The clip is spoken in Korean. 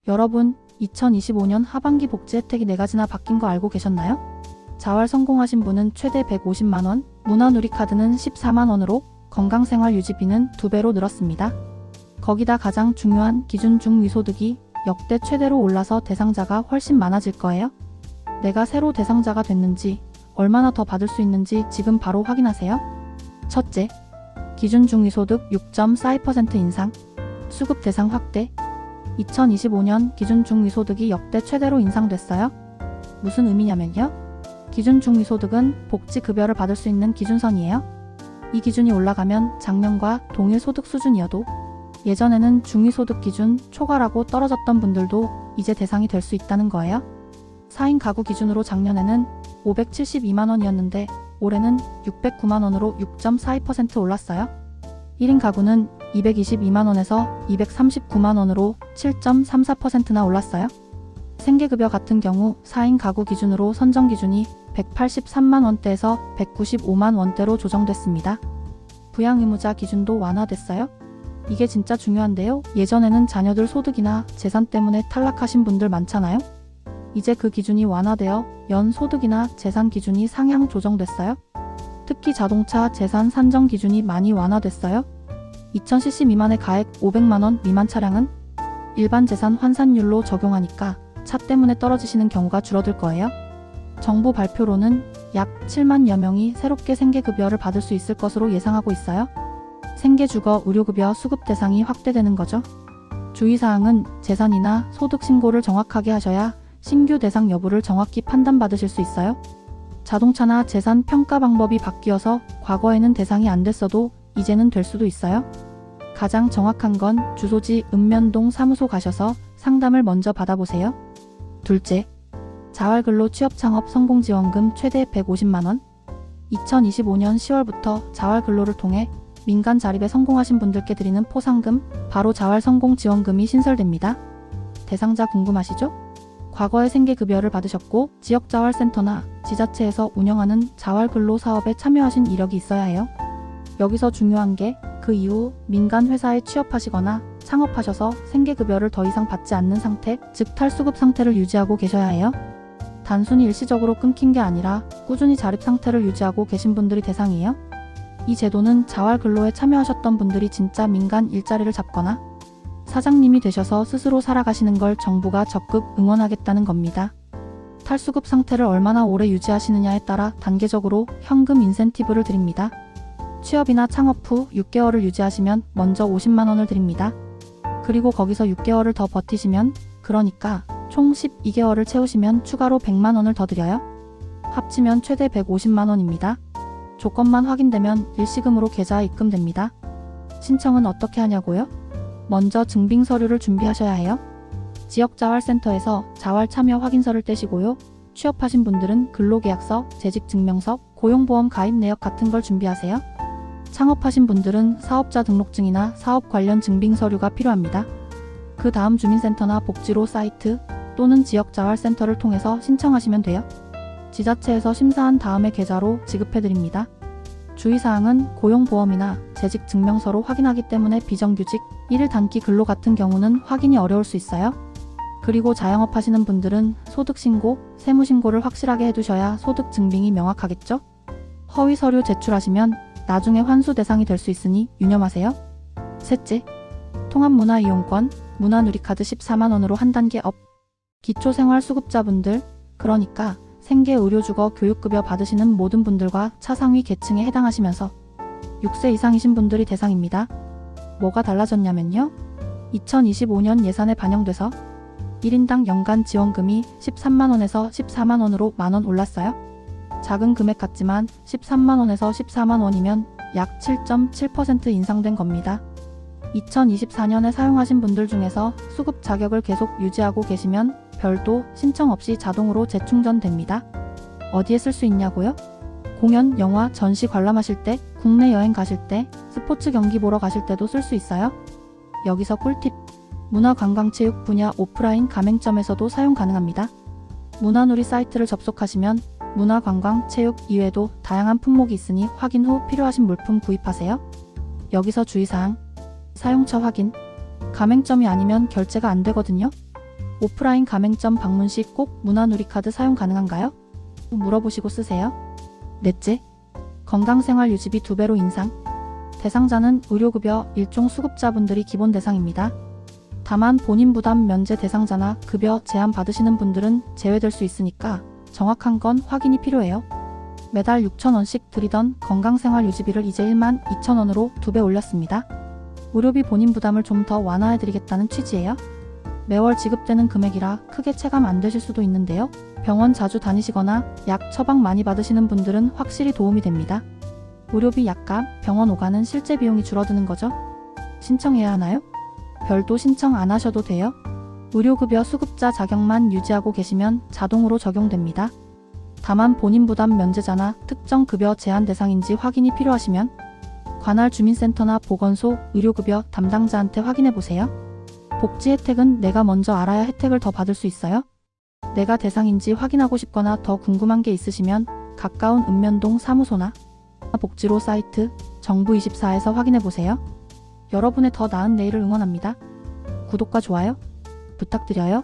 여러분, 2025년 하반기 복지 혜택이 4가지나 바뀐 거 알고 계셨나요? 자활 성공하신 분은 최대 150만원, 문화누리카드는 14만원으로 건강생활 유지비는 2배로 늘었습니다. 거기다 가장 중요한 기준 중위소득이 역대 최대로 올라서 대상자가 훨씬 많아질 거예요. 내가 새로 대상자가 됐는지, 얼마나 더 받을 수 있는지 지금 바로 확인하세요. 첫째, 기준 중위소득 6.42% 인상, 수급 대상 확대. 2025년 기준 중위소득이 역대 최대로 인상됐어요. 무슨 의미냐면요. 기준 중위소득은 복지급여를 받을 수 있는 기준선이에요. 이 기준이 올라가면 작년과 동일 소득 수준이어도 예전에는 중위소득 기준 초과라고 떨어졌던 분들도 이제 대상이 될 수 있다는 거예요. 4인 가구 기준으로 작년에는 572만원이었는데 올해는 609만원으로 6.42% 올랐어요. 1인 가구는 222만원에서 239만원으로 7.34%나 올랐어요. 생계급여 같은 경우 4인 가구 기준으로 선정 기준이 183만원대에서 195만원대로 조정됐습니다. 부양의무자 기준도 완화됐어요. 이게 진짜 중요한데요. 예전에는 자녀들 소득이나 재산 때문에 탈락하신 분들 많잖아요. 이제 그 기준이 완화되어 연 소득이나 재산 기준이 상향 조정됐어요. 특히 자동차 재산 산정 기준이 많이 완화됐어요. 2000cc 미만의 가액 500만원 미만 차량은 일반 재산 환산율로 적용하니까 차 때문에 떨어지시는 경우가 줄어들 거예요. 정부 발표로는 약 7만여 명이 새롭게 생계급여를 받을 수 있을 것으로 예상하고 있어요. 생계주거 의료급여 수급 대상이 확대되는 거죠. 주의사항은 재산이나 소득 신고를 정확하게 하셔야 신규 대상 여부를 정확히 판단받으실 수 있어요. 자동차나 재산 평가 방법이 바뀌어서 과거에는 대상이 안 됐어도 이제는 될 수도 있어요. 가장 정확한 건 주소지 읍면동 사무소 가셔서 상담을 먼저 받아보세요. 둘째, 자활근로 취업창업 성공지원금 최대 150만원. 2025년 10월부터 자활근로를 통해 민간 자립에 성공하신 분들께 드리는 포상금, 바로 자활성공지원금이 신설됩니다. 대상자 궁금하시죠? 과거에 생계급여를 받으셨고 지역자활센터나 지자체에서 운영하는 자활근로 사업에 참여하신 이력이 있어야 해요. 여기서 중요한 게 그 이후 민간 회사에 취업하시거나 창업하셔서 생계급여를 더 이상 받지 않는 상태, 즉 탈수급 상태를 유지하고 계셔야 해요. 단순히 일시적으로 끊긴 게 아니라 꾸준히 자립 상태를 유지하고 계신 분들이 대상이에요. 이 제도는 자활근로에 참여하셨던 분들이 진짜 민간 일자리를 잡거나 사장님이 되셔서 스스로 살아가시는 걸 정부가 적극 응원하겠다는 겁니다. 탈수급 상태를 얼마나 오래 유지하시느냐에 따라 단계적으로 현금 인센티브를 드립니다. 취업이나 창업 후 6개월을 유지하시면 먼저 50만원을 드립니다. 그리고 거기서 6개월을 더 버티시면, 그러니까 총 12개월을 채우시면 추가로 100만원을 더 드려요. 합치면 최대 150만원입니다. 조건만 확인되면 일시금으로 계좌에 입금됩니다. 신청은 어떻게 하냐고요? 먼저 증빙 서류를 준비하셔야 해요. 지역자활센터에서 자활 참여 확인서를 떼시고요. 취업하신 분들은 근로계약서, 재직증명서, 고용보험 가입 내역 같은 걸 준비하세요. 창업하신 분들은 사업자 등록증이나 사업 관련 증빙 서류가 필요합니다. 그 다음 주민센터나 복지로 사이트 또는 지역자활센터를 통해서 신청하시면 돼요. 지자체에서 심사한 다음에 계좌로 지급해드립니다. 주의사항은 고용보험이나 재직증명서로 확인하기 때문에 비정규직, 1일 단기 근로 같은 경우는 확인이 어려울 수 있어요. 그리고 자영업 하시는 분들은 소득신고, 세무신고를 확실하게 해두셔야 소득 증빙이 명확하겠죠? 허위 서류 제출하시면 나중에 환수 대상이 될 수 있으니 유념하세요. 셋째, 통합문화이용권, 문화누리카드 14만원으로 한 단계 업. 기초생활수급자분들, 그러니까 생계의료주거 교육급여 받으시는 모든 분들과 차상위 계층에 해당하시면서 6세 이상이신 분들이 대상입니다. 뭐가 달라졌냐면요. 2025년 예산에 반영돼서 1인당 연간 지원금이 13만원에서 14만원으로 만원 올랐어요. 작은 금액 같지만 13만원에서 14만원이면 약 7.7% 인상된 겁니다. 2024년에 사용하신 분들 중에서 수급 자격을 계속 유지하고 계시면 별도 신청 없이 자동으로 재충전됩니다. 어디에 쓸 수 있냐고요? 공연, 영화, 전시 관람하실 때, 국내 여행 가실 때, 스포츠 경기 보러 가실 때도 쓸 수 있어요. 여기서 꿀팁! 문화관광체육 분야 오프라인 가맹점에서도 사용 가능합니다. 문화누리 사이트를 접속하시면 문화관광, 체육 이외에도 다양한 품목이 있으니 확인 후 필요하신 물품 구입하세요. 여기서 주의사항, 사용처 확인, 가맹점이 아니면 결제가 안 되거든요. 오프라인 가맹점 방문 시 꼭 문화누리카드 사용 가능한가요? 물어보시고 쓰세요. 넷째, 건강생활 유지비 2배로 인상. 대상자는 의료급여 일종 수급자분들이 기본 대상입니다. 다만 본인 부담 면제 대상자나 급여 제한 받으시는 분들은 제외될 수 있으니까 정확한 건 확인이 필요해요. 매달 6,000원씩 드리던 건강생활 유지비를 이제 12,000원으로 2배 올렸습니다. 의료비 본인 부담을 좀 더 완화해드리겠다는 취지예요. 매월 지급되는 금액이라 크게 체감 안 되실 수도 있는데요. 병원 자주 다니시거나 약 처방 많이 받으시는 분들은 확실히 도움이 됩니다. 의료비 약값, 병원 오가는 실제 비용이 줄어드는 거죠. 신청해야 하나요? 별도 신청 안 하셔도 돼요. 의료급여 수급자 자격만 유지하고 계시면 자동으로 적용됩니다. 다만 본인 부담 면제자나 특정 급여 제한 대상인지 확인이 필요하시면 관할 주민센터나 보건소, 의료급여 담당자한테 확인해보세요. 복지 혜택은 내가 먼저 알아야 혜택을 더 받을 수 있어요. 내가 대상인지 확인하고 싶거나 더 궁금한 게 있으시면 가까운 읍면동 사무소나 복지로 사이트 정부24에서 확인해보세요. 여러분의 더 나은 내일을 응원합니다. 구독과 좋아요 부탁드려요.